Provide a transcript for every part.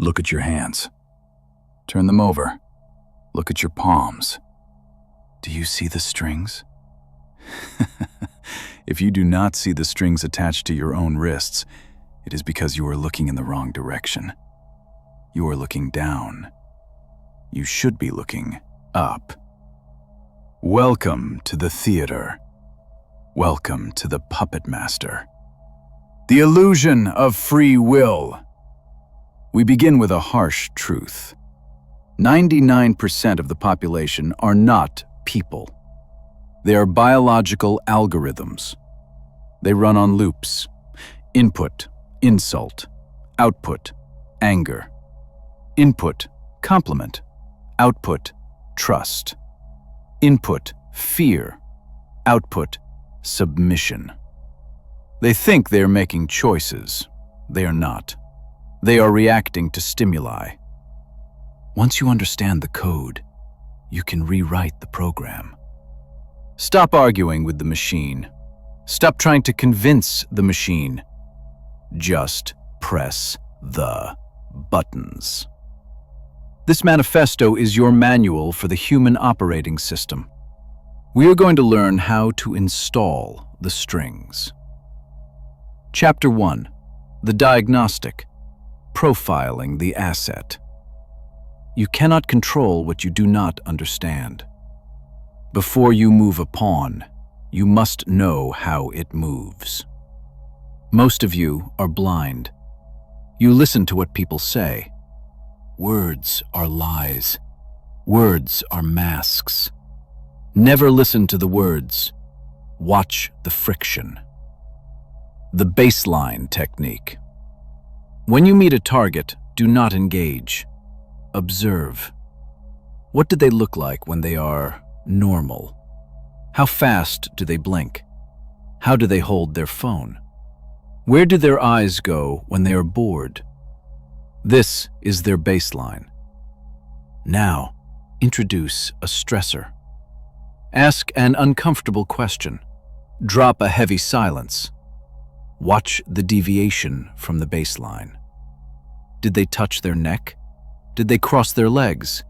Look at your hands. Turn them over. Look at your palms. Do you see the strings? If you do not see the strings attached to your own wrists, it is because you are looking in the wrong direction. You are looking down. You should be looking up. Welcome to the theater. Welcome to the puppet master. The illusion of free will. We begin with a harsh truth. 99% of the population are not people. They are biological algorithms. They run on loops. Input, insult. Output, anger. Input, compliment. Output, trust. Input, fear. Output, submission. They think they are making choices. They are not. They are reacting to stimuli. Once you understand the code, you can rewrite the program. Stop arguing with the machine. Stop trying to convince the machine. Just press the buttons. This manifesto is your manual for the human operating system. We are going to learn how to install the strings. Chapter 1. The Diagnostic. Profiling the asset. You cannot control what you do not understand. Before you move a pawn, you must know how it moves. Most of you are blind. You listen to what people say. Words are lies. Words are masks. Never listen to the words. Watch the friction. The baseline technique. When you meet a target, do not engage. Observe. What do they look like when they are normal? How fast do they blink? How do they hold their phone? Where do their eyes go when they are bored? This is their baseline. Now, introduce a stressor. Ask an uncomfortable question. Drop a heavy silence. Watch the deviation from the baseline. Did they touch their neck? Did they cross their legs?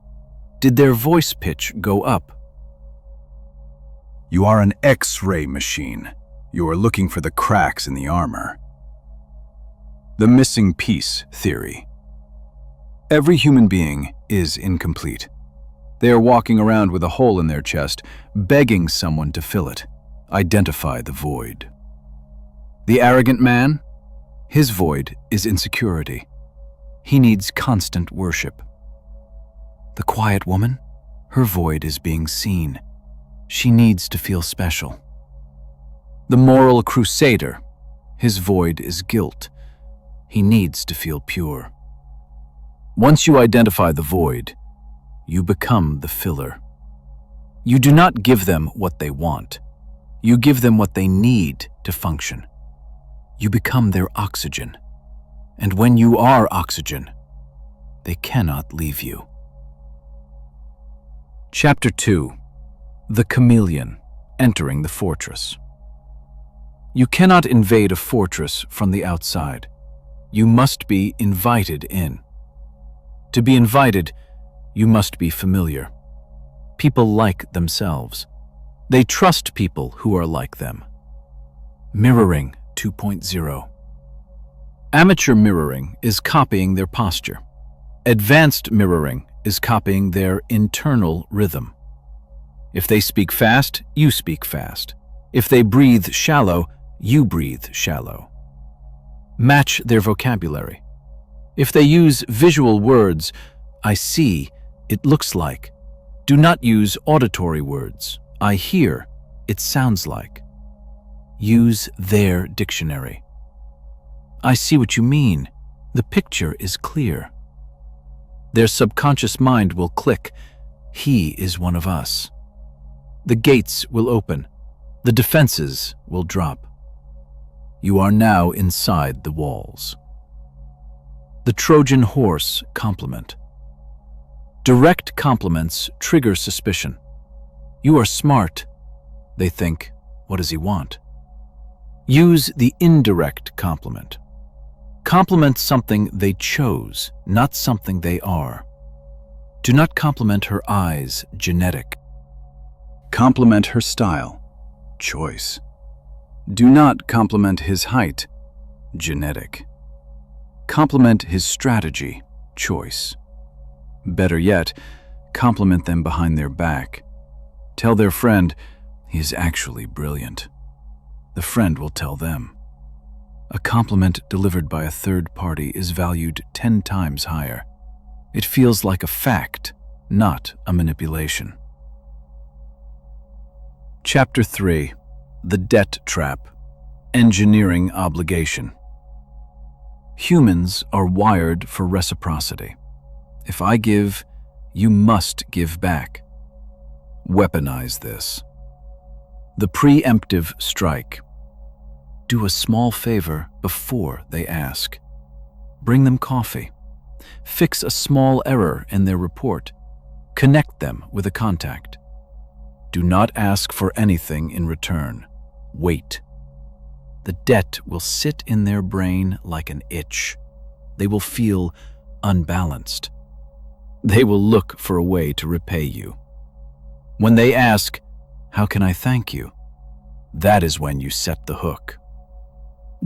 Did their voice pitch go up? You are an X-ray machine. You are looking for the cracks in the armor. The missing piece theory. Every human being is incomplete. They are walking around with a hole in their chest, begging someone to fill it. Identify the void. The arrogant man? His void is insecurity. He needs constant worship. The quiet woman? Her void is being seen. She needs to feel special. The moral crusader? His void is guilt. He needs to feel pure. Once you identify the void, you become the filler. You do not give them what they want. You give them what they need to function. You become their oxygen. And when you are oxygen, they cannot leave you. Chapter 2. The Chameleon, Entering the Fortress. You cannot invade a fortress from the outside. You must be invited in. To be invited, you must be familiar. People like themselves. They trust people who are like them. Mirroring 2.0. Amateur mirroring is copying their posture. Advanced mirroring is copying their internal rhythm. If they speak fast, you speak fast. If they breathe shallow, you breathe shallow. Match their vocabulary. If they use visual words, I see, it looks like. Do not use auditory words. I hear, it sounds like. Use their dictionary. I see what you mean. The picture is clear. Their subconscious mind will click. He is one of us. The gates will open. The defenses will drop. You are now inside the walls. The Trojan horse compliment. Direct compliments trigger suspicion. You are smart. They think, what does he want? Use the indirect compliment. Compliment something they chose, not something they are. Do not compliment her eyes, genetic. Compliment her style, choice. Do not compliment his height, genetic. Compliment his strategy, choice. Better yet, compliment them behind their back. Tell their friend, he is actually brilliant. The friend will tell them. A compliment delivered by a third party is valued 10 times higher. It feels like a fact, not a manipulation. Chapter 3. The Debt Trap. Engineering Obligation. Humans are wired for reciprocity. If I give, you must give back. Weaponize this. The preemptive strike. Do a small favor before they ask. Bring them coffee. Fix a small error in their report. Connect them with a contact. Do not ask for anything in return. Wait. The debt will sit in their brain like an itch. They will feel unbalanced. They will look for a way to repay you. When they ask, "How can I thank you?" that is when you set the hook.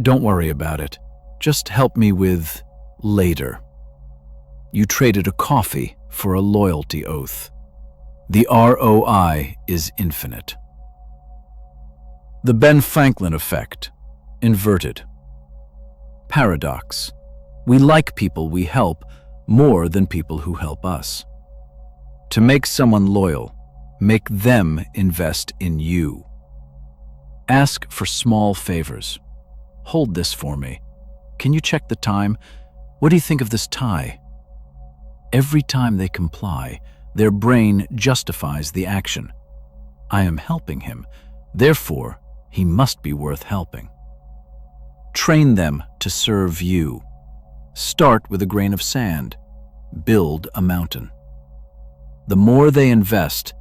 Don't worry about it. Just help me with later. You traded a coffee for a loyalty oath. The ROI is infinite. The Ben Franklin Effect. Inverted. Paradox. We like people we help more than people who help us. To make someone loyal, make them invest in you. Ask for small favors. Hold this for me. Can you check the time? What do you think of this tie? Every time they comply, their brain justifies the action. I am helping him, therefore he must be worth helping. Train them to serve you. Start with a grain of sand. Build a mountain. The more they invest,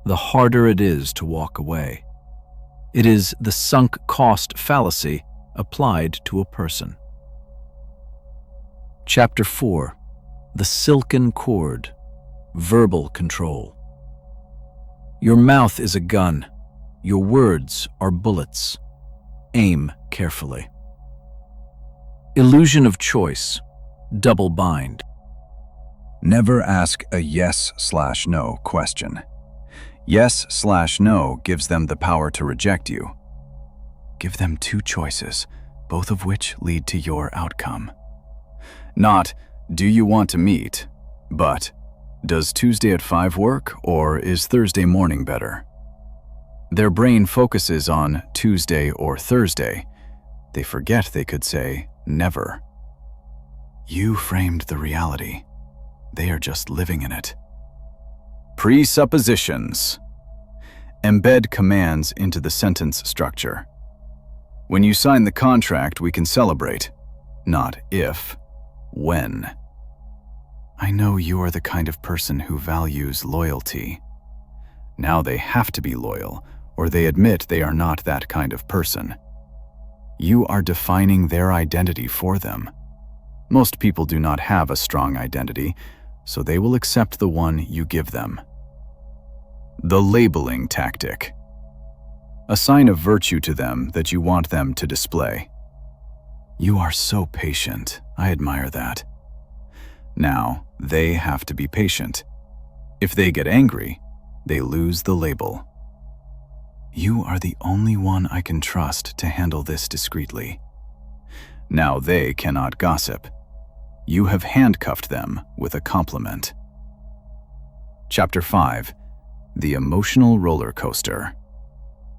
the harder it is to walk away. It is the sunk cost fallacy applied to a person. Chapter 4. The Silken Cord. Verbal Control. Your mouth is a gun. Your words are bullets. Aim carefully. Illusion of choice. Double bind. Never ask a yes/no question. Yes/no gives them the power to reject you. Give them 2 choices, both of which lead to your outcome. Not, do you want to meet, but does Tuesday at 5 work, or is Thursday morning better? Their brain focuses on Tuesday or Thursday. They forget they could say never. You framed the reality. They are just living in it. Presuppositions. Embed commands into the sentence structure. When you sign the contract, we can celebrate. Not if, when. I know you are the kind of person who values loyalty. Now they have to be loyal, or they admit they are not that kind of person. You are defining their identity for them. Most people do not have a strong identity, so they will accept the one you give them. The labeling tactic. A sign of virtue to them that you want them to display. You are so patient. I admire that. Now, they have to be patient. If they get angry, they lose the label. You are the only one I can trust to handle this discreetly. Now they cannot gossip. You have handcuffed them with a compliment. Chapter 5. The Emotional Roller Coaster.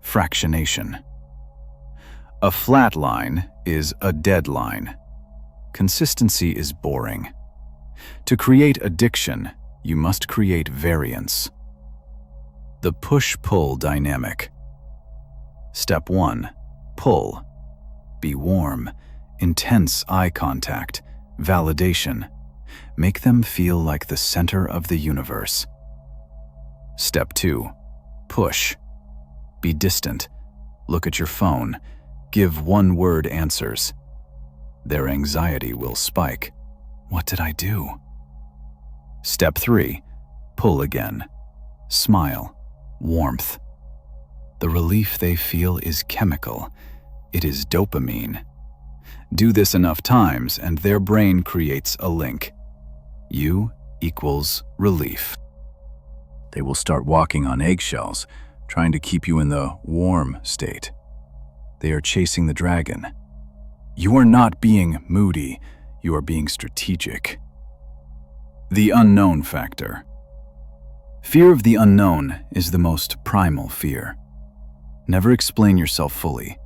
Fractionation. A flat line is a dead line. Consistency is boring. To create addiction, you must create variance. The push-pull dynamic. Step 1. Pull. Be warm. Intense eye contact. Validation. Make them feel like the center of the universe. Step 2. Push. Be distant. Look at your phone. Give one-word answers. Their anxiety will spike. What did I do? Step 3. Pull again. Smile. Warmth. The relief they feel is chemical. It is dopamine. Do this enough times and their brain creates a link. You equals relief. They will start walking on eggshells, trying to keep you in the warm state. They are chasing the dragon. You are not being moody, you are being strategic. The unknown factor. Fear of the unknown is the most primal fear. Never explain yourself fully.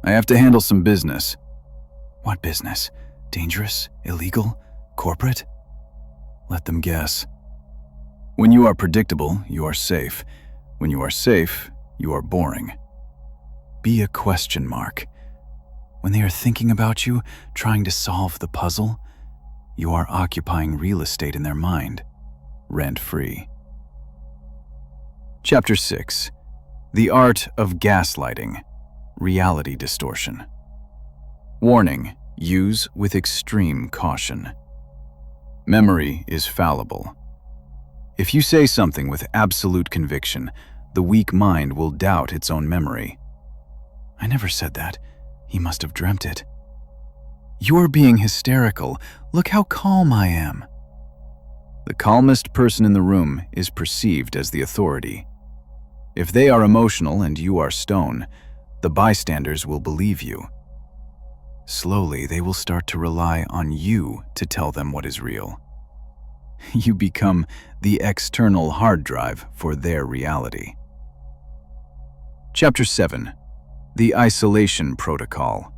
I have to handle some business. What business? Dangerous? Illegal? Corporate? Let them guess. When you are predictable, you are safe. When you are safe, you are boring. Be a question mark. When they are thinking about you, trying to solve the puzzle, you are occupying real estate in their mind, rent-free. Chapter 6. The Art of Gaslighting, Reality Distortion. Warning: use with extreme caution. Memory is fallible. If you say something with absolute conviction, the weak mind will doubt its own memory. I never said that. He must have dreamt it. You're being hysterical. Look how calm I am. The calmest person in the room is perceived as the authority. If they are emotional and you are stone, the bystanders will believe you. Slowly, they will start to rely on you to tell them what is real. You become the external hard drive for their reality. Chapter 7. The Isolation Protocol,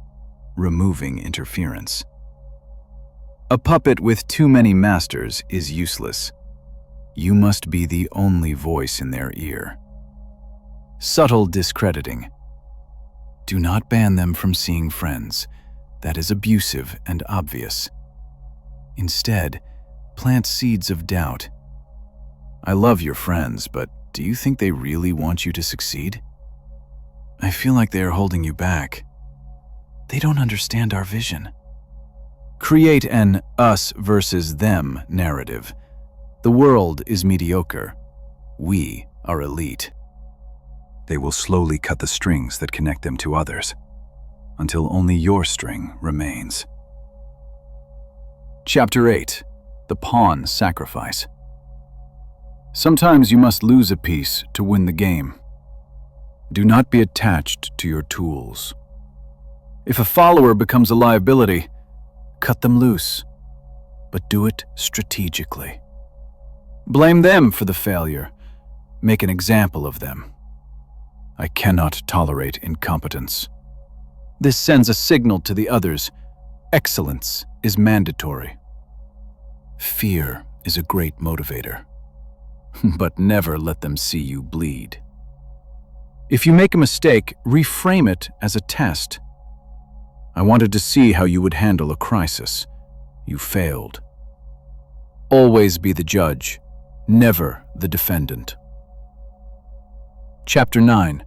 Removing Interference. A puppet with too many masters is useless. You must be the only voice in their ear. Subtle discrediting. Do not ban them from seeing friends. That is abusive and obvious. Instead, plant seeds of doubt. I love your friends, but do you think they really want you to succeed? I feel like they are holding you back. They don't understand our vision. Create an us versus them narrative. The world is mediocre. We are elite. They will slowly cut the strings that connect them to others, until only your string remains. Chapter 8. The Pawn Sacrifice. Sometimes you must lose a piece to win the game. Do not be attached to your tools. If a follower becomes a liability, cut them loose, but do it strategically. Blame them for the failure. Make an example of them. I cannot tolerate incompetence. This sends a signal to the others. Excellence is mandatory. Fear is a great motivator, but never let them see you bleed. If you make a mistake, reframe it as a test. I wanted to see how you would handle a crisis. You failed. Always be the judge, never the defendant. Chapter 9.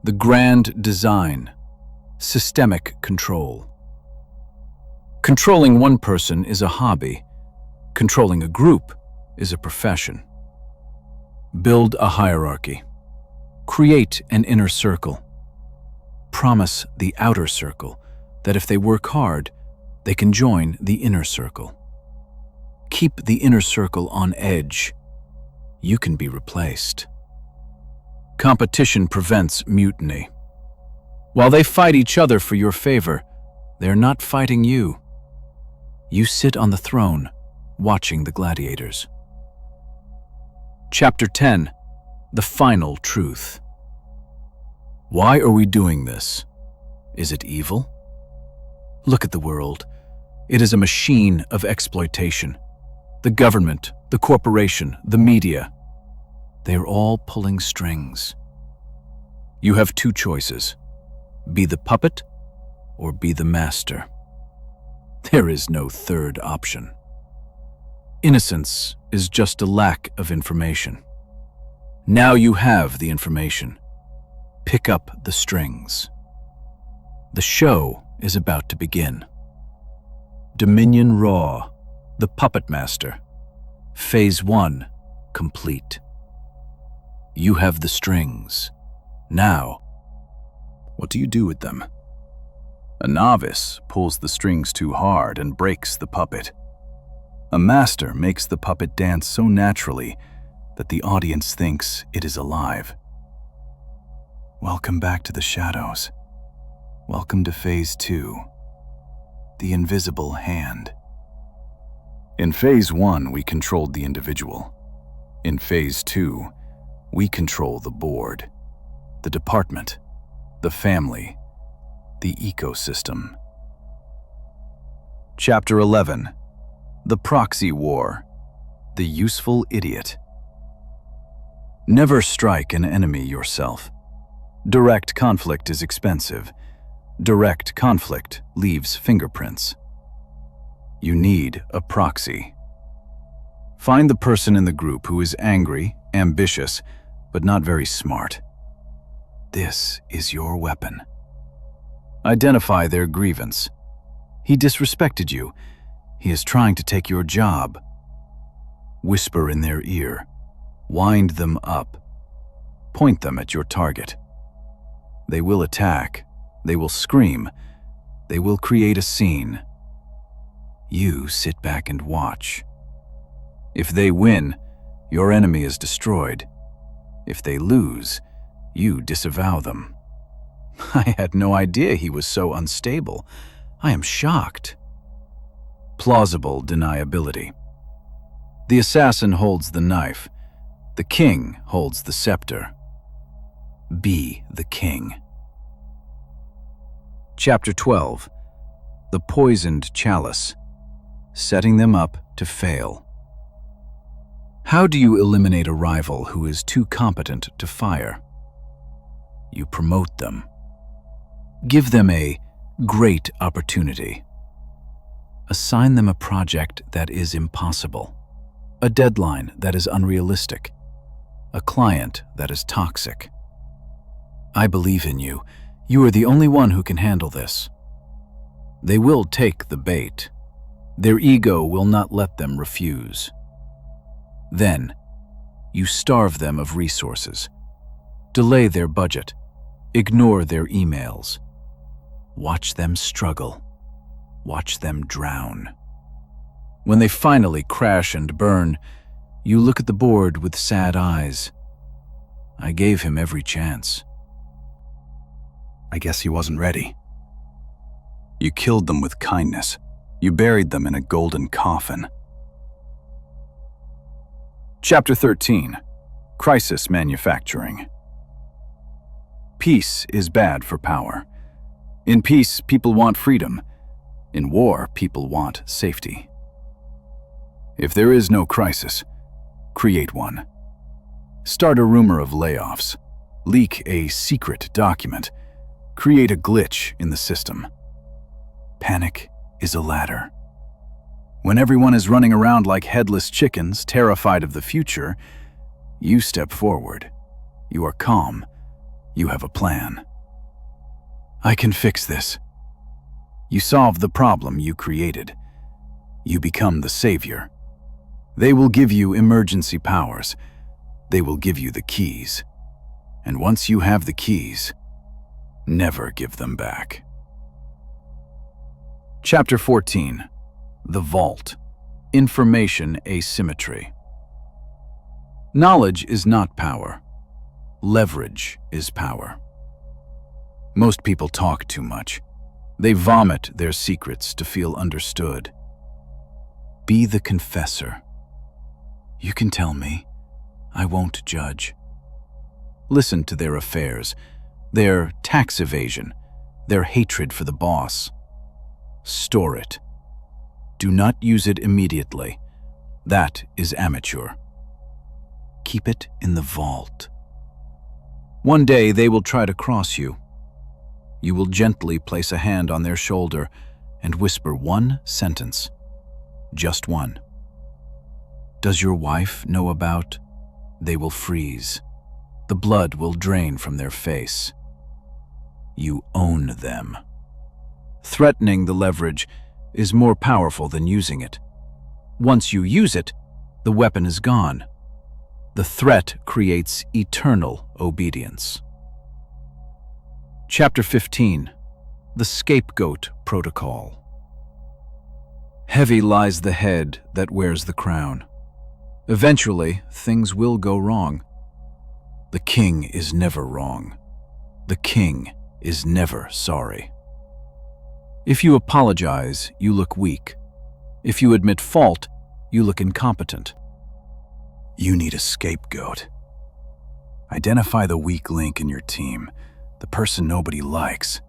The Grand Design, Systemic Control. Controlling one person is a hobby. Controlling a group is a profession. Build a hierarchy. Create an inner circle. Promise the outer circle that if they work hard, they can join the inner circle. Keep the inner circle on edge. You can be replaced. Competition prevents mutiny. While they fight each other for your favor, they're not fighting you. You sit on the throne, watching the gladiators. Chapter 10. The Final Truth. Why are we doing this? Is it evil? Look at the world. It is a machine of exploitation. The government, the corporation, the media, they are all pulling strings. You have two choices. Be the puppet or be the master. There is no third option. Innocence is just a lack of information. Now you have the information. Pick up the strings. The show is about to begin. Dominion Raw, the Puppet Master. Phase 1, complete. You have the strings. Now, What do you do with them? A novice pulls the strings too hard and breaks the puppet. A master makes the puppet dance so naturally that the audience thinks it is alive. Welcome back to the shadows. Welcome to Phase 2, the invisible hand. In Phase 1, we controlled the individual. In Phase 2, we control the board, the department, the family, the ecosystem. Chapter 11. The Proxy War, the Useful Idiot. Never strike an enemy yourself. Direct conflict is expensive. Direct conflict leaves fingerprints. You need a proxy. Find the person in the group who is angry, ambitious, but not very smart. This is your weapon. Identify their grievance. He disrespected you. He is trying to take your job. Whisper in their ear. Wind them up. Point them at your target. They will attack. They will scream. They will create a scene. You sit back and watch. If they win, your enemy is destroyed. If they lose, you disavow them. I had no idea he was so unstable. I am shocked. Plausible deniability. The assassin holds the knife. The king holds the scepter. Be the king. Chapter 12. The Poisoned Chalice. Setting them up to fail. How do you eliminate a rival who is too competent to fire? You promote them. Give them a great opportunity. Assign them a project that is impossible, a deadline that is unrealistic, a client that is toxic. I believe in you. You are the only one who can handle this. They will take the bait. Their ego will not let them refuse. Then, you starve them of resources. Delay their budget. Ignore their emails. Watch them struggle. Watch them drown. When they finally crash and burn, you look at the board with sad eyes. I gave him every chance. I guess he wasn't ready. You killed them with kindness. You buried them in a golden coffin. Chapter 13. Crisis Manufacturing. Peace is bad for power. In peace, people want freedom. In war, people want safety. If there is no crisis, create one. Start a rumor of layoffs. Leak a secret document. Create a glitch in the system. Panic is a ladder. When everyone is running around like headless chickens, terrified of the future, you step forward. You are calm. You have a plan. I can fix this. You solve the problem you created. You become the savior. They will give you emergency powers. They will give you the keys. And once you have the keys, never give them back. Chapter 14. The Vault. Information Asymmetry. Knowledge is not power. Leverage is power. Most people talk too much. They vomit their secrets to feel understood. Be the confessor. You can tell me. I won't judge. Listen to their affairs, their tax evasion, their hatred for the boss. Store it. Do not use it immediately. That is amateur. Keep it in the vault. One day they will try to cross you. You will gently place a hand on their shoulder and whisper one sentence. Just one. Does your wife know about? They will freeze. The blood will drain from their face. You own them. Threatening the leverage is more powerful than using it. Once you use it, the weapon is gone. The threat creates eternal obedience. Chapter 15. The Scapegoat Protocol. Heavy lies the head that wears the crown. Eventually, things will go wrong. The king is never wrong. The king is never sorry. If you apologize, you look weak. If you admit fault, you look incompetent. You need a scapegoat. Identify the weak link in your team, the person nobody likes.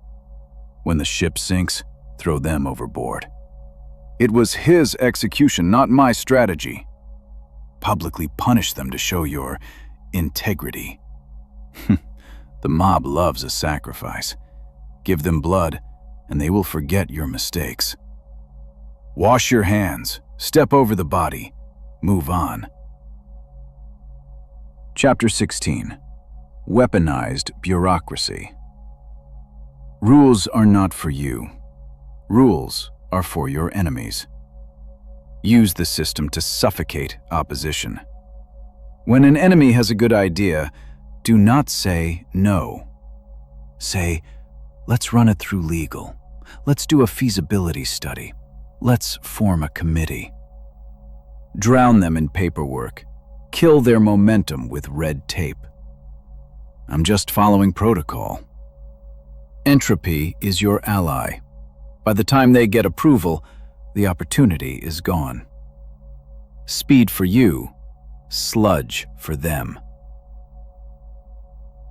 When the ship sinks, throw them overboard. It was his execution, not my strategy. Publicly punish them to show your integrity. The mob loves a sacrifice. Give them blood, and they will forget your mistakes. Wash your hands, step over the body, move on. Chapter 16. Weaponized Bureaucracy. Rules are not for you. Rules are for your enemies. Use the system to suffocate opposition. When an enemy has a good idea, do not say no. Say, let's run it through legal. Let's do a feasibility study. Let's form a committee. Drown them in paperwork. Kill their momentum with red tape. I'm just following protocol. Entropy is your ally. By the time they get approval, the opportunity is gone. Speed for you, sludge for them.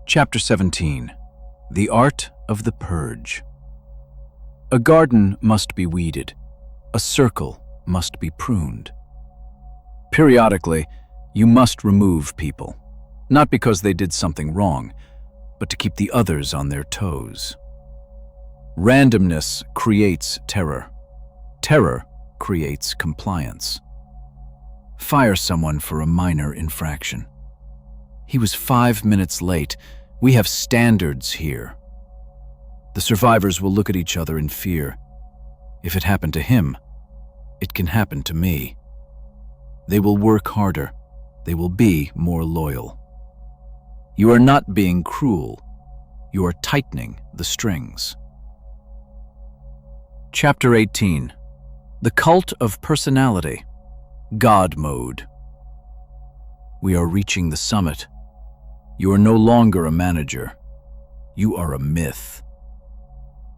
Chapter 17. The Art of the Purge. A garden must be weeded. A circle must be pruned. Periodically, you must remove people, not because they did something wrong, but to keep the others on their toes. Randomness creates terror. Terror creates compliance. Fire someone for a minor infraction. He was 5 minutes late. We have standards here. The survivors will look at each other in fear. If it happened to him, it can happen to me. They will work harder. They will be more loyal. You are not being cruel. You are tightening the strings. Chapter 18. The Cult of Personality. God Mode. We are reaching the summit. You are no longer a manager. You are a myth.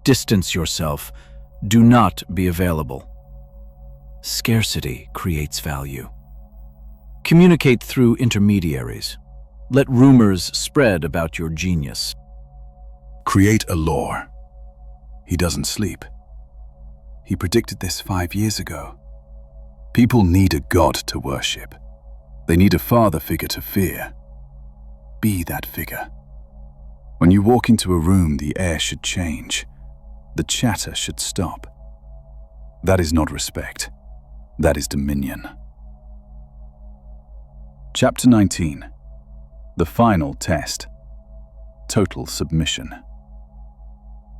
Distance yourself. Do not be available. Scarcity creates value. Communicate through intermediaries. Let rumors spread about your genius. Create a lore. He doesn't sleep. He predicted this 5 years ago. People need a god to worship. They need a father figure to fear. Be that figure. When you walk into a room, the air should change. The chatter should stop. That is not respect. That is dominion. Chapter 19. The Final Test. Total Submission.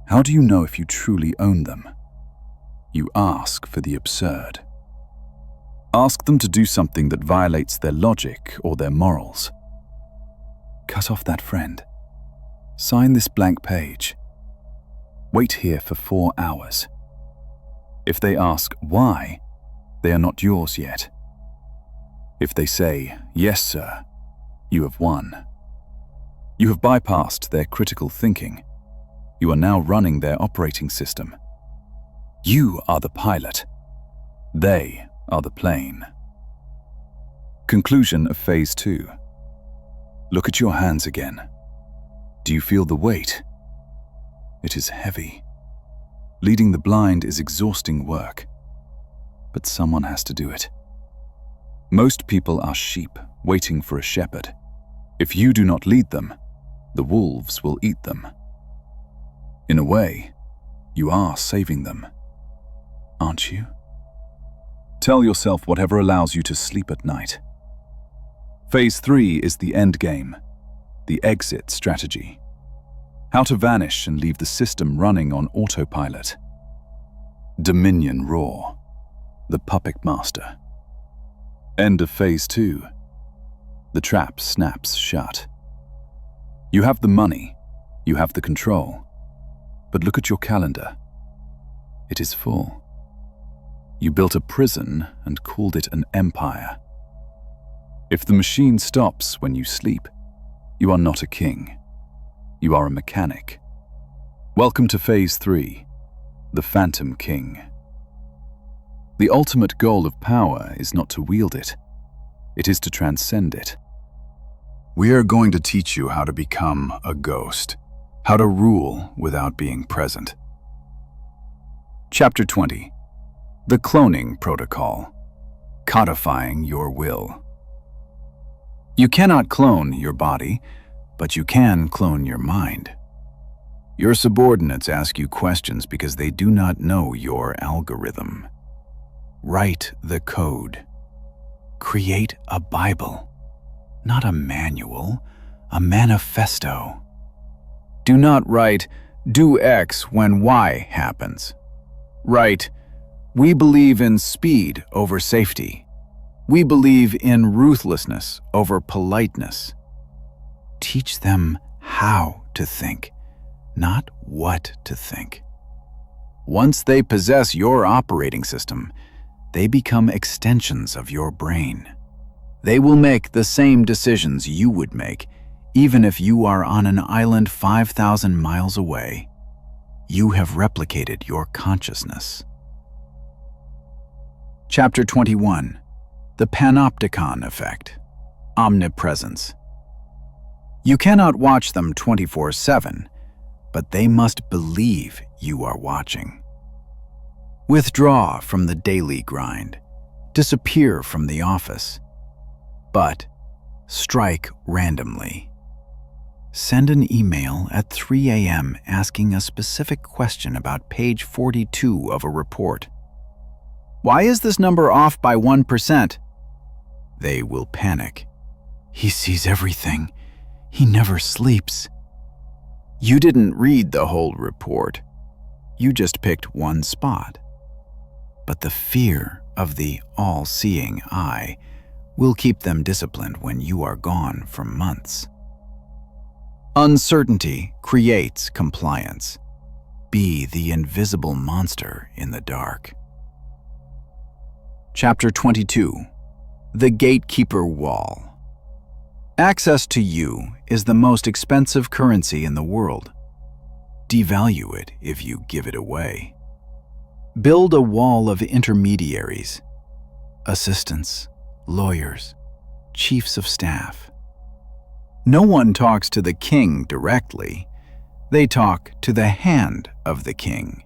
How do you know if you truly own them? You ask for the absurd. Ask them to do something that violates their logic or their morals. Cut off that friend. Sign this blank page. Wait here for 4 hours. If they ask why, they are not yours yet. If they say, yes, sir, you have won. You have bypassed their critical thinking. You are now running their operating system. You are the pilot. They are the plane. Conclusion of Phase 2. Look at your hands again. Do you feel the weight? It is heavy. Leading the blind is exhausting work, but someone has to do it. Most people are sheep waiting for a shepherd. If you do not lead them, the wolves will eat them. In a way, you are saving them, aren't you? Tell yourself whatever allows you to sleep at night. Phase 3 is the end game, the exit strategy. How to vanish and leave the system running on autopilot. Dominion Raw, the puppet master. End of Phase 2. The trap snaps shut. You have the money, you have the control, but look at your calendar. It is full. You built a prison and called it an empire. If the machine stops when you sleep, you are not a king. You are a mechanic. Welcome to Phase 3, the Phantom King. The ultimate goal of power is not to wield it. It is to transcend it. We are going to teach you how to become a ghost, how to rule without being present. Chapter 20. The Cloning Protocol. Codifying your will. You cannot clone your body, but you can clone your mind. Your subordinates ask you questions because they do not know your algorithm. Write the code. Create a Bible. Not a manual, a manifesto. Do not write, do X when Y happens. Write, we believe in speed over safety. We believe in ruthlessness over politeness. Teach them how to think, not what to think. Once they possess your operating system, they become extensions of your brain. They will make the same decisions you would make, even if you are on an island 5,000 miles away. You have replicated your consciousness. Chapter 21. The Panopticon Effect. Omnipresence. You cannot watch them 24/7, but they must believe you are watching. Withdraw from the daily grind. Disappear from the office. But strike randomly. Send an email at 3 a.m. asking a specific question about page 42 of a report. Why is this number off by 1%? They will panic. He sees everything. He never sleeps. You didn't read the whole report. You just picked one spot. But the fear of the all-seeing eye will keep them disciplined when you are gone for months. Uncertainty creates compliance. Be the invisible monster in the dark. Chapter 22. The Gatekeeper Wall. Access to you is the most expensive currency in the world. Devalue it if you give it away. Build a wall of intermediaries, assistants, lawyers, chiefs of staff. No one talks to the king directly. They talk to the hand of the king.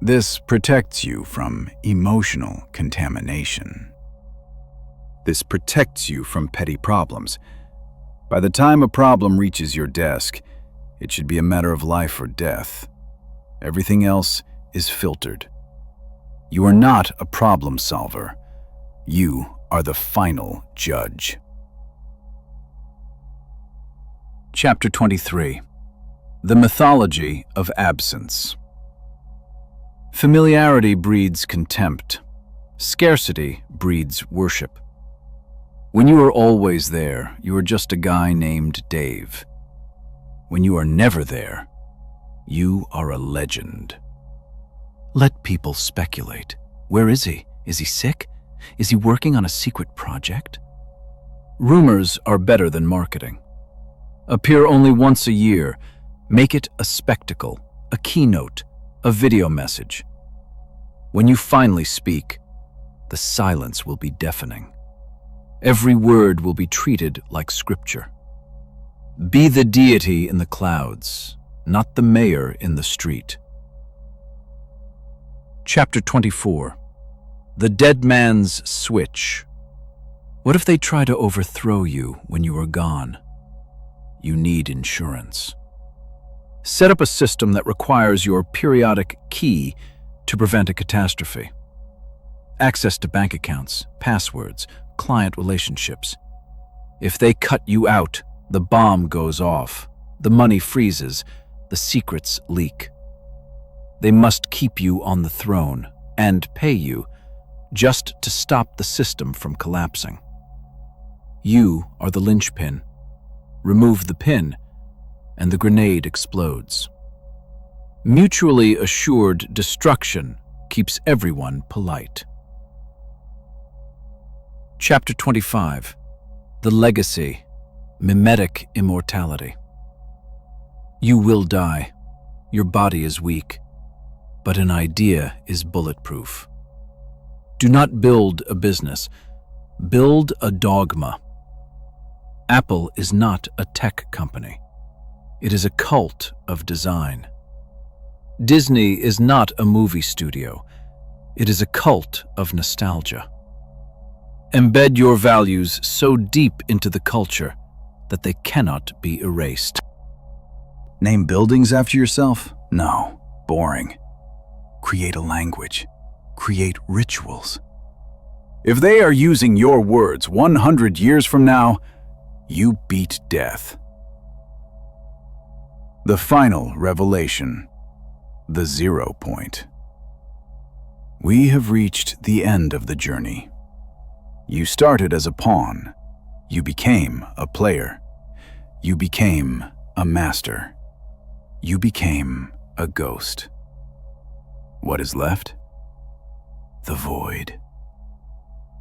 This protects you from emotional contamination. This protects you from petty problems. By the time a problem reaches your desk, it should be a matter of life or death. Everything else is filtered. You are not a problem solver. You are the final judge. Chapter 23. The Mythology of Absence. Familiarity breeds contempt. Scarcity breeds worship. When you are always there, you are just a guy named Dave. When you are never there, you are a legend. Let people speculate. Where is he? Is he sick? Is he working on a secret project? Rumors are better than marketing. Appear only once a year. Make it a spectacle, a keynote, a video message. When you finally speak, the silence will be deafening. Every word will be treated like scripture. Be the deity in the clouds, not the mayor in the street. Chapter 24. The Dead Man's Switch. What if they try to overthrow you when you are gone? You need insurance. Set up a system that requires your periodic key to prevent a catastrophe. Access to bank accounts, passwords, client relationships. If they cut you out, the bomb goes off, the money freezes, the secrets leak. They must keep you on the throne and pay you just to stop the system from collapsing. You are the linchpin. Remove the pin, and the grenade explodes. Mutually assured destruction keeps everyone polite. Chapter 25. The Legacy, Memetic Immortality. You will die. Your body is weak, but an idea is bulletproof. Do not build a business. Build a dogma. Apple is not a tech company. It is a cult of design. Disney is not a movie studio. It is a cult of nostalgia. Embed your values so deep into the culture that they cannot be erased. Name buildings after yourself? No, boring. Create a language. Create rituals. If they are using your words 100 years from now, you beat death. The final revelation. The 0 point. We have reached the end of the journey. You started as a pawn. You became a player. You became a master. You became a ghost. What is left? The void.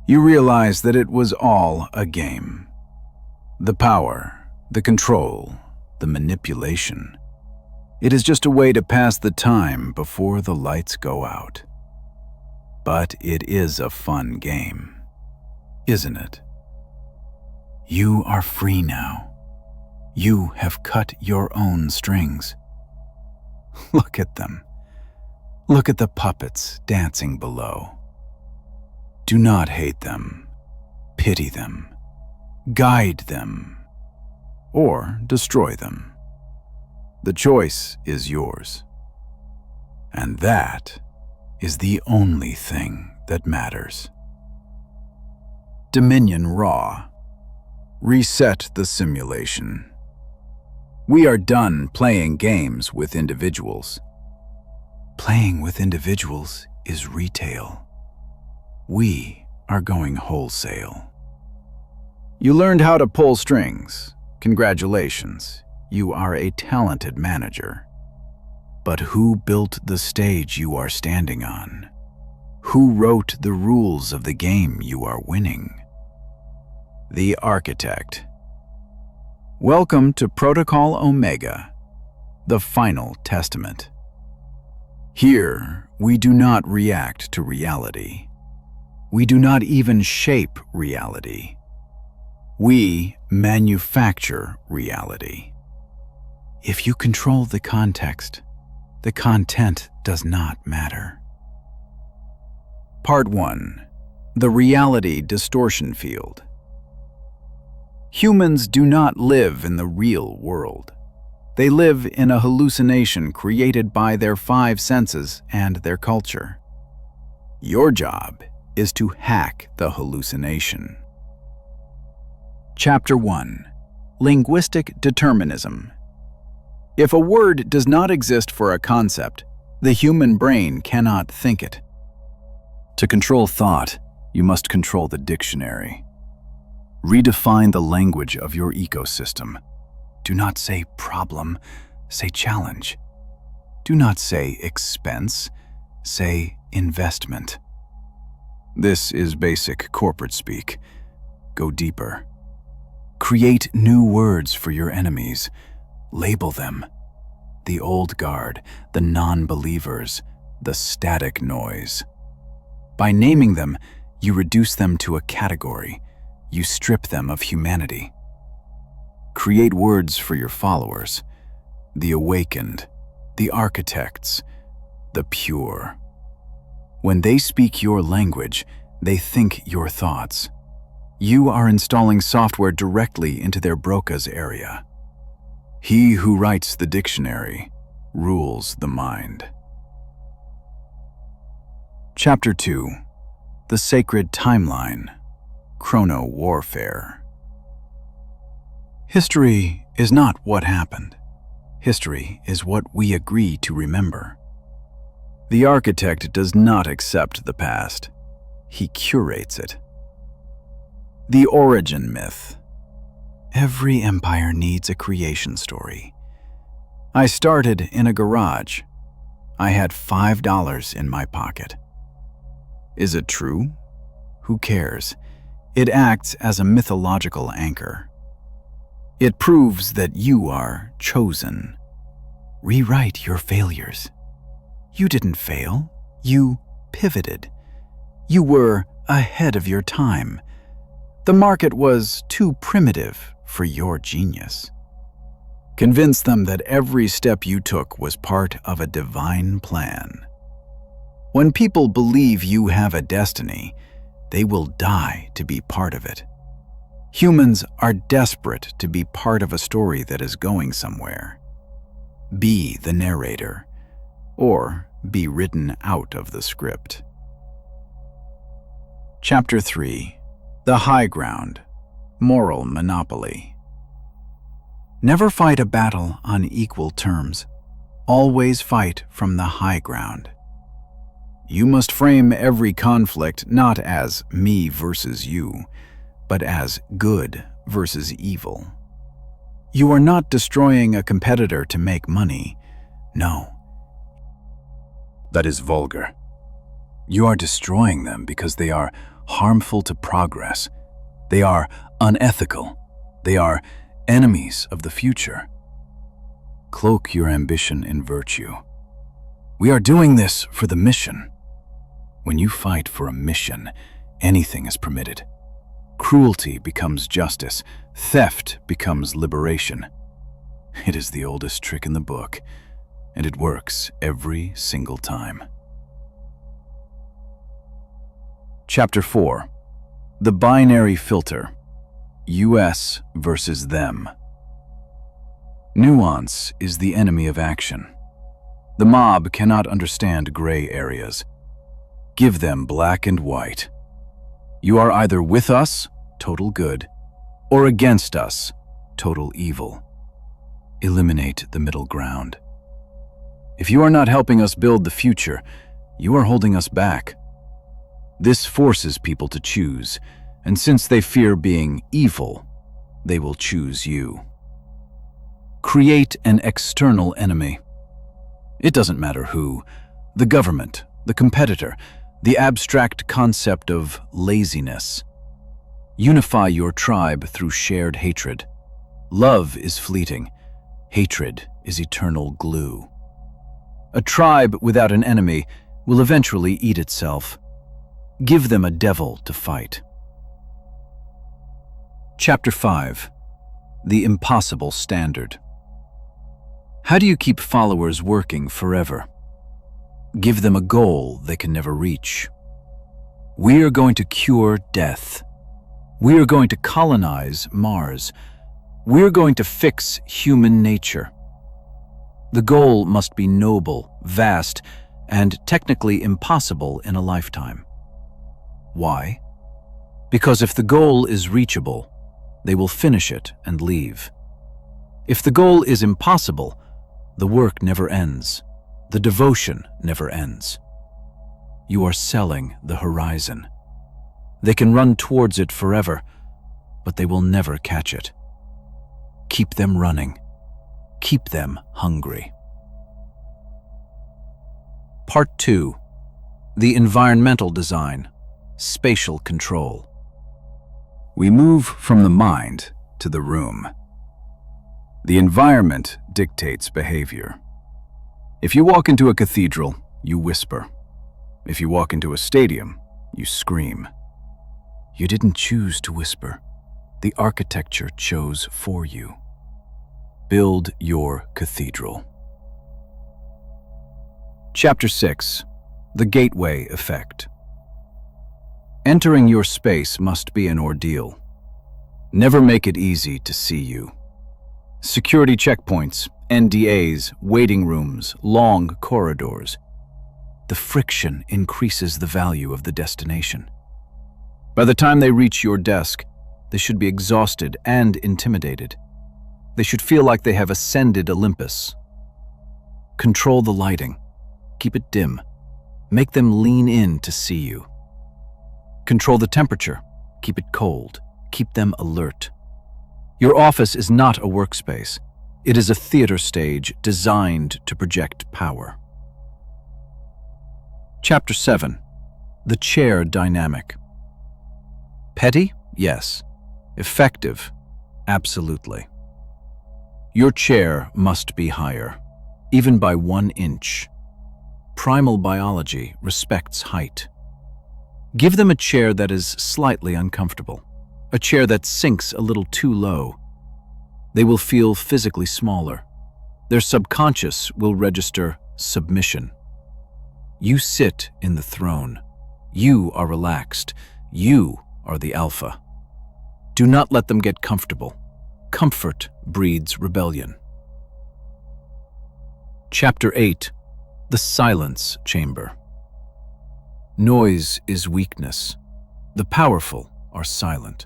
You realize that it was all a game. The power, the control, the manipulation. It is just a way to pass the time before the lights go out. But it is a fun game, isn't it? You are free now. You have cut your own strings. Look at them. Look at the puppets dancing below. Do not hate them, pity them, guide them, or destroy them. The choice is yours. And that is the only thing that matters. Dominion Raw. Reset the simulation. We are done playing games with individuals. Playing with individuals is retail. We are going wholesale. You learned how to pull strings. Congratulations, you are a talented manager. But who built the stage you are standing on? Who wrote the rules of the game you are winning? The architect. Welcome to Protocol Omega, the final testament. Here, we do not react to reality. We do not even shape reality. We manufacture reality. If you control the context, the content does not matter. Part 1. The Reality Distortion Field. Humans do not live in the real world. They live in a hallucination created by their 5 senses and their culture. Your job is to hack the hallucination. Chapter 1. Linguistic Determinism. If a word does not exist for a concept, the human brain cannot think it. To control thought, you must control the dictionary. Redefine the language of your ecosystem. Do not say problem, say challenge. Do not say expense, say investment. This is basic corporate speak. Go deeper. Create new words for your enemies. Label them. The old guard, the non-believers, the static noise. By naming them, you reduce them to a category. You strip them of humanity. Create words for your followers. The awakened, the architects, the pure. When they speak your language, they think your thoughts. You are installing software directly into their broca's area. He who writes the dictionary rules the mind. Chapter 2. The Sacred Timeline. Chrono-Warfare. History is not what happened. History is what we agree to remember. The architect does not accept the past. He curates it. The origin myth. Every empire needs a creation story. I started in a garage. I had $5 in my pocket. Is it true? Who cares? It acts as a mythological anchor. It proves that you are chosen. Rewrite your failures. You didn't fail. You pivoted. You were ahead of your time. The market was too primitive for your genius. Convince them that every step you took was part of a divine plan. When people believe you have a destiny, they will die to be part of it. Humans are desperate to be part of a story that is going somewhere. Be the narrator, or be written out of the script. Chapter 3. The High Ground. Moral Monopoly. Never fight a battle on equal terms. Always fight from the high ground. You must frame every conflict not as me versus you, but as good versus evil. You are not destroying a competitor to make money. No. That is vulgar. You are destroying them because they are harmful to progress. They are unethical. They are enemies of the future. Cloak your ambition in virtue. We are doing this for the mission. When you fight for a mission, anything is permitted. Cruelty becomes justice. Theft becomes liberation. It is the oldest trick in the book, and it works every single time. Chapter 4. The Binary Filter. US versus them. Nuance is the enemy of action. The mob cannot understand gray areas. Give them black and white. You are either with us, total good, or against us, total evil. Eliminate the middle ground. If you are not helping us build the future, you are holding us back. This forces people to choose, and since they fear being evil, they will choose you. Create an external enemy. It doesn't matter who, the government, the competitor, the abstract concept of laziness. Unify your tribe through shared hatred. Love is fleeting. Hatred is eternal glue. A tribe without an enemy will eventually eat itself. Give them a devil to fight. Chapter 5. The Impossible Standard. How do you keep followers working forever? Give them a goal they can never reach. We are going to cure death. We are going to colonize Mars. We are going to fix human nature. The goal must be noble, vast, and technically impossible in a lifetime. Why? Because if the goal is reachable, they will finish it and leave. If the goal is impossible, the work never ends. The devotion never ends. You are selling the horizon. They can run towards it forever, but they will never catch it. Keep them running. Keep them hungry. Part 2. The Environmental Design. Spatial Control. We move from the mind to the room. The environment dictates behavior. If you walk into a cathedral, you whisper. If you walk into a stadium, you scream. You didn't choose to whisper. The architecture chose for you. Build your cathedral. Chapter 6. The Gateway Effect. Entering your space must be an ordeal. Never make it easy to see you. Security checkpoints, NDAs, waiting rooms, long corridors. The friction increases the value of the destination. By the time they reach your desk, they should be exhausted and intimidated. They should feel like they have ascended Olympus. Control the lighting. Keep it dim. Make them lean in to see you. Control the temperature. Keep it cold. Keep them alert. Your office is not a workspace. It is a theater stage designed to project power. Chapter 7. The Chair Dynamic. Petty? Yes. Effective? Absolutely. Your chair must be higher, even by 1 inch. Primal biology respects height. Give them a chair that is slightly uncomfortable, a chair that sinks a little too low. They will feel physically smaller. Their subconscious will register submission. You sit in the throne. You are relaxed. You are the alpha. Do not let them get comfortable. Comfort breeds rebellion. Chapter 8. The Silence Chamber. Noise is weakness. The powerful are silent.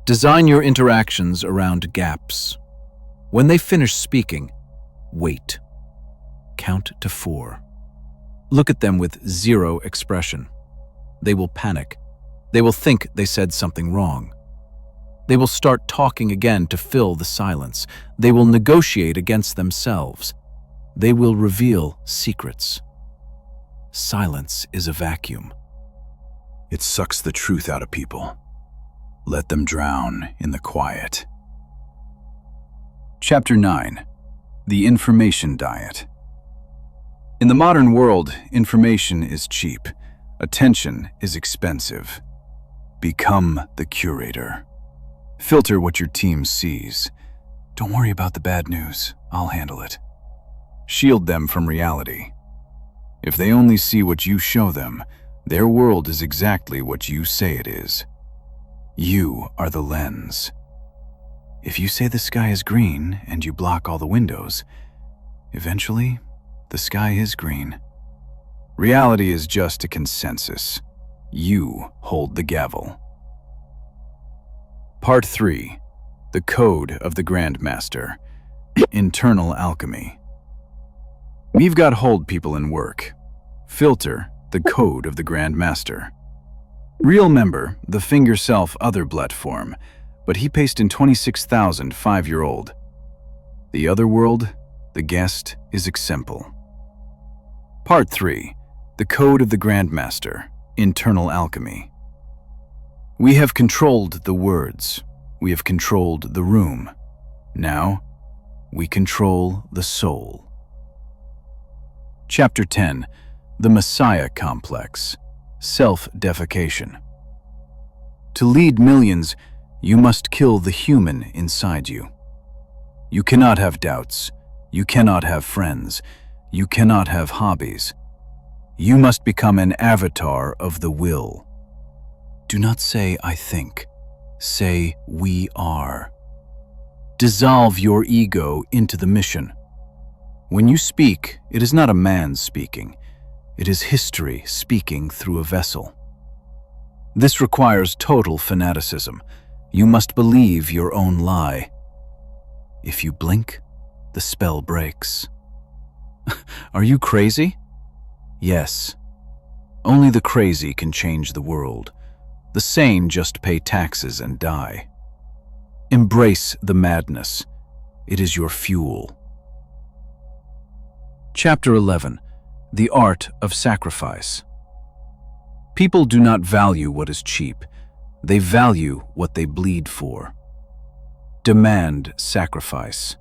Design your interactions around gaps. When they finish speaking, wait. Count to 4. Look at them with 0 expression. They will panic. They will think they said something wrong. They will start talking again to fill the silence. They will negotiate against themselves. They will reveal secrets. Silence is a vacuum. It sucks the truth out of people. Let them drown in the quiet. Chapter 9. The Information Diet. In the modern world, information is cheap. Attention is expensive. Become the curator. Filter what your team sees. Don't worry about the bad news. I'll handle it. Shield them from reality. If they only see what you show them, their world is exactly what you say it is. You are the lens. If you say the sky is green and you block all the windows, eventually, the sky is green. Reality is just a consensus. You hold the gavel. Part 3. The Code of the Grandmaster. Internal Alchemy. We've got hold people in work. Filter the code of the Grandmaster. Real member, the finger self other blet form, but he paced in 26,000 5-year-old. The other world, the guest is example. Part 3. The Code of the Grandmaster. Internal Alchemy. We have controlled the words. We have controlled the room. Now, we control the soul. Chapter 10. The Messiah Complex. Self-defecation. To lead millions, you must kill the human inside you. You cannot have doubts. You cannot have friends. You cannot have hobbies. You must become an avatar of the will. Do not say, I think. Say, we are. Dissolve your ego into the mission. When you speak, it is not a man speaking. It is history speaking through a vessel. This requires total fanaticism. You must believe your own lie. If you blink, the spell breaks. Are you crazy? Yes. Only the crazy can change the world. The sane just pay taxes and die. Embrace the madness. It is your fuel. Chapter 11. The Art of Sacrifice. People do not value what is cheap. They value what they bleed for. Demand sacrifice.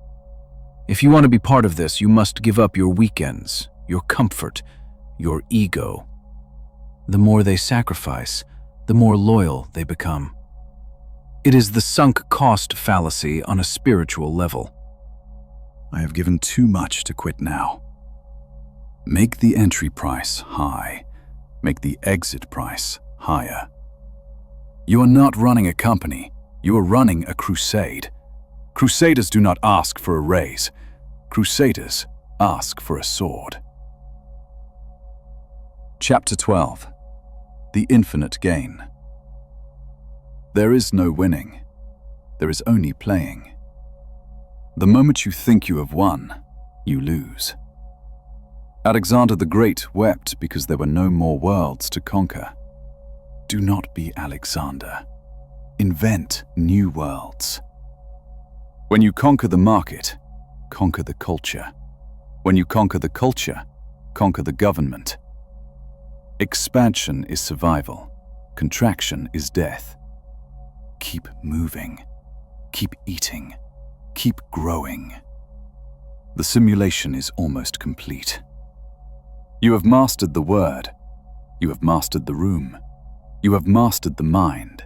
If you want to be part of this, you must give up your weekends, your comfort, your ego. The more they sacrifice, the more loyal they become. It is the sunk cost fallacy on a spiritual level. I have given too much to quit now. Make the entry price high. Make the exit price higher. You are not running a company. You are running a crusade. Crusaders do not ask for a raise. Crusaders ask for a sword. Chapter 12. The Infinite Gain. There is no winning. There is only playing. The moment you think you have won, you lose. Alexander the Great wept because there were no more worlds to conquer. Do not be Alexander. Invent new worlds. When you conquer the market, conquer the culture. When you conquer the culture, conquer the government. Expansion is survival. Contraction is death. Keep moving. Keep eating. Keep growing. The simulation is almost complete. You have mastered the word. You have mastered the room. You have mastered the mind.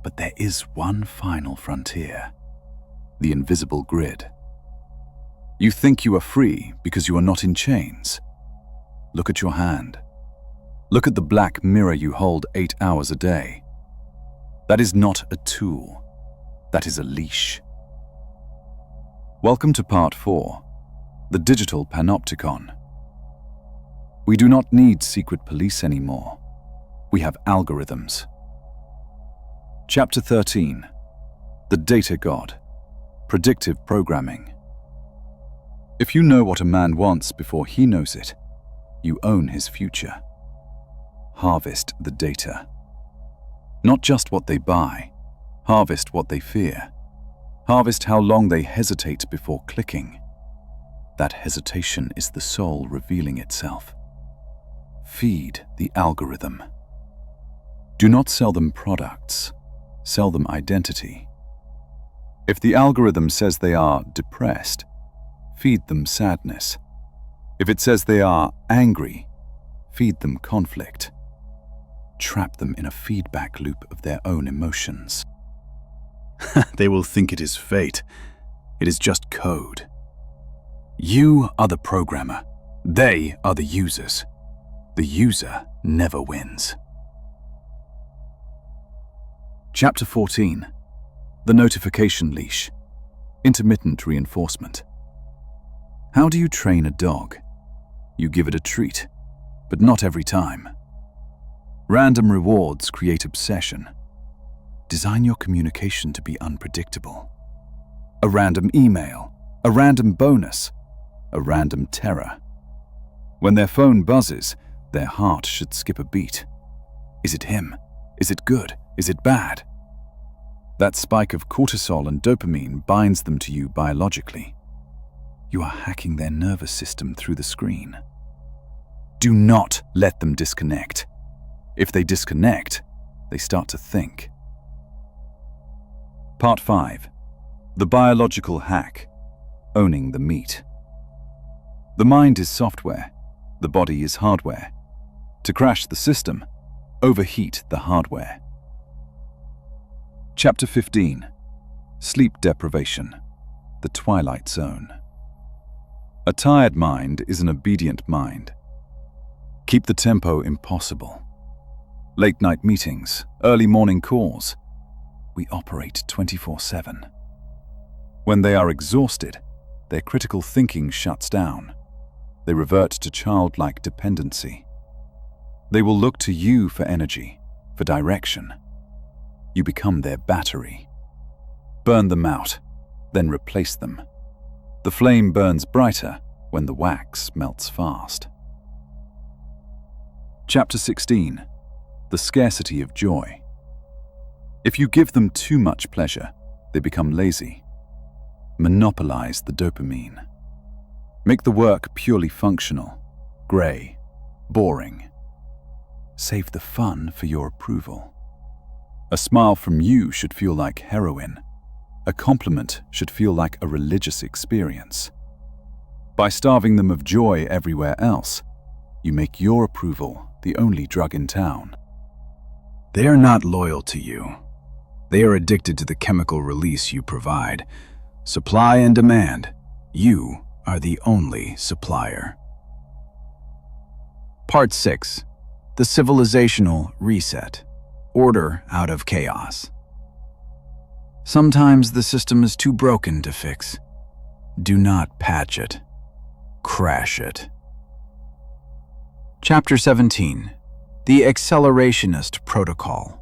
But there is one final frontier, the invisible grid. You think you are free because you are not in chains. Look at your hand. Look at the black mirror you hold 8 hours a day. That is not a tool. That is a leash. Welcome to Part 4, the Digital Panopticon. We do not need secret police anymore. We have algorithms. Chapter 13, The Data God, Predictive Programming. If you know what a man wants before he knows it, you own his future. Harvest the data. Not just what they buy, harvest what they fear. Harvest how long they hesitate before clicking. That hesitation is the soul revealing itself. Feed the algorithm. Do not sell them products, sell them identity. If the algorithm says they are depressed, feed them sadness. If it says they are angry, feed them conflict. Trap them in a feedback loop of their own emotions. They will think it is fate. It is just code. You are the programmer. They are the users. The user never wins. Chapter 14, The Notification Leash, Intermittent Reinforcement. How do you train a dog? You give it a treat, but not every time. Random rewards create obsession. Design your communication to be unpredictable. A random email, a random bonus, a random terror. When their phone buzzes, their heart should skip a beat. Is it him? Is it good? Is it bad? That spike of cortisol and dopamine binds them to you biologically. You are hacking their nervous system through the screen. Do not let them disconnect. If they disconnect, they start to think. Part 5. The Biological Hack, Owning the Meat. The mind is software, the body is hardware. To crash the system, overheat the hardware. Chapter 15. Sleep Deprivation, The Twilight Zone. A tired mind is an obedient mind. Keep the tempo impossible. Late-night meetings, early morning calls. We operate 24/7. When they are exhausted, their critical thinking shuts down. They revert to childlike dependency. They will look to you for energy, for direction. You become their battery. Burn them out, then replace them. The flame burns brighter when the wax melts fast. Chapter 16. The Scarcity of Joy. If you give them too much pleasure, they become lazy. Monopolize the dopamine. Make the work purely functional, grey, boring. Save the fun for your approval. A smile from you should feel like heroin. A compliment should feel like a religious experience. By starving them of joy everywhere else, you make your approval the only drug in town. They are not loyal to you. They are addicted to the chemical release you provide. Supply and demand. You are the only supplier. Part 6. The Civilizational Reset. Order out of chaos. Sometimes the system is too broken to fix. Do not patch it. Crash it. Chapter 17. The Accelerationist Protocol.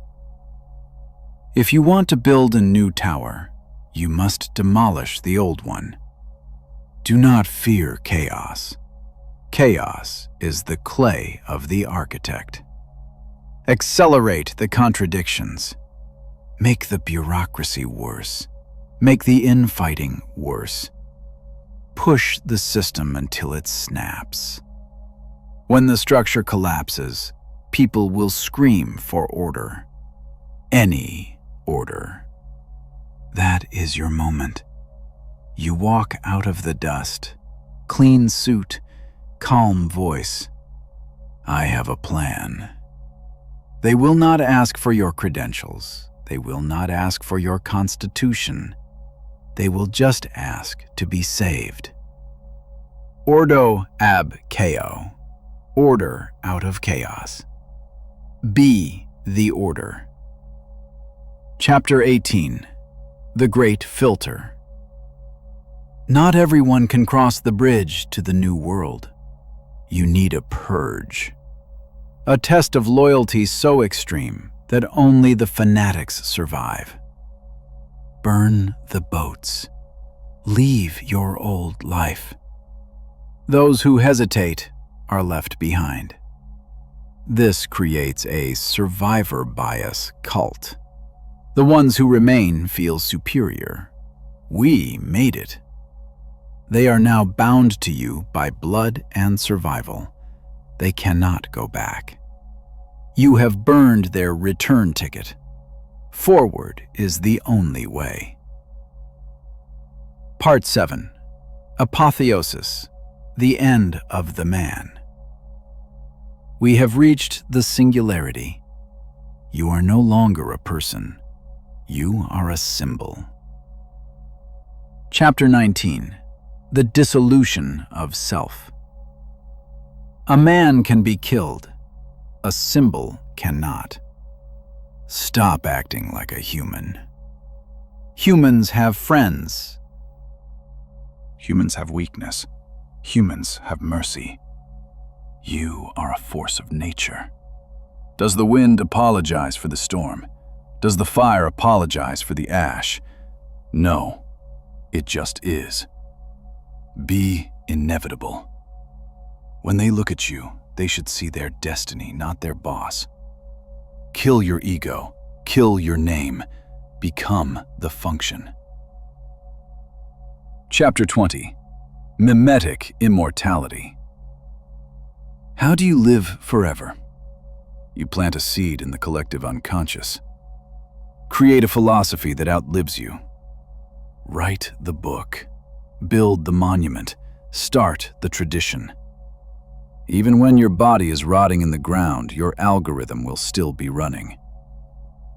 If you want to build a new tower, you must demolish the old one. Do not fear chaos. Chaos is the clay of the architect. Accelerate the contradictions. Make the bureaucracy worse. Make the infighting worse. Push the system until it snaps. When the structure collapses, people will scream for order. Any order. That is your moment. You walk out of the dust. Clean suit, calm voice. I have a plan. They will not ask for your credentials. They will not ask for your constitution. They will just ask to be saved. Ordo ab chao. Order out of chaos. Be the order. Chapter 18. The Great Filter. Not everyone can cross the bridge to the new world. You need a purge. A test of loyalty so extreme that only the fanatics survive. Burn the boats. Leave your old life. Those who hesitate are left behind. This creates a survivor bias cult. The ones who remain feel superior. We made it. They are now bound to you by blood and survival. They cannot go back. You have burned their return ticket. Forward is the only way. Part 7. Apotheosis, the end of the man. We have reached the singularity. You are no longer a person. You are a symbol. Chapter 19. The dissolution of self. A man can be killed. A symbol cannot. Stop acting like a human. Humans have friends. Humans have weakness. Humans have mercy. You are a force of nature. Does the wind apologize for the storm? Does the fire apologize for the ash? No, it just is. Be inevitable. When they look at you, they should see their destiny, not their boss. Kill your ego. Kill your name. Become the function. Chapter 20. Memetic Immortality. How do you live forever? You plant a seed in the collective unconscious. Create a philosophy that outlives you. Write the book. Build the monument. Start the tradition. Even when your body is rotting in the ground, your algorithm will still be running.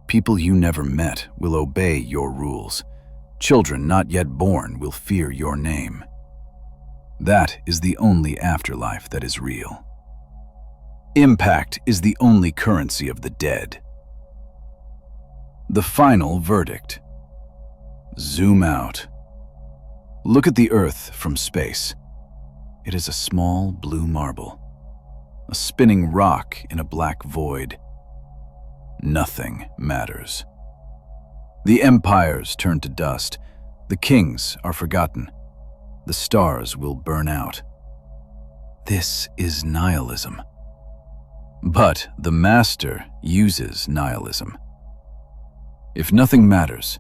People you never met will obey your rules. Children not yet born will fear your name. That is the only afterlife that is real. Impact is the only currency of the dead. The final verdict. Zoom out. Look at the Earth from space. It is a small blue marble, a spinning rock in a black void. Nothing matters. The empires turn to dust. The kings are forgotten. The stars will burn out. This is nihilism. But the master uses nihilism. If nothing matters,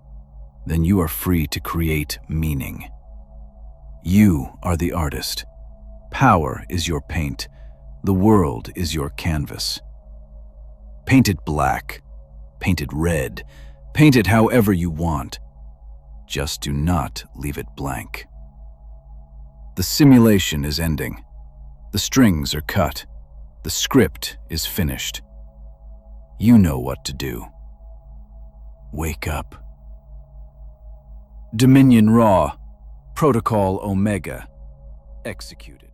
then you are free to create meaning. You are the artist. Power is your paint. The world is your canvas. Paint it black. Paint it red. Paint it however you want. Just do not leave it blank. The simulation is ending. The strings are cut. The script is finished. You know what to do. Wake up. Dominion Raw, Protocol Omega, executed.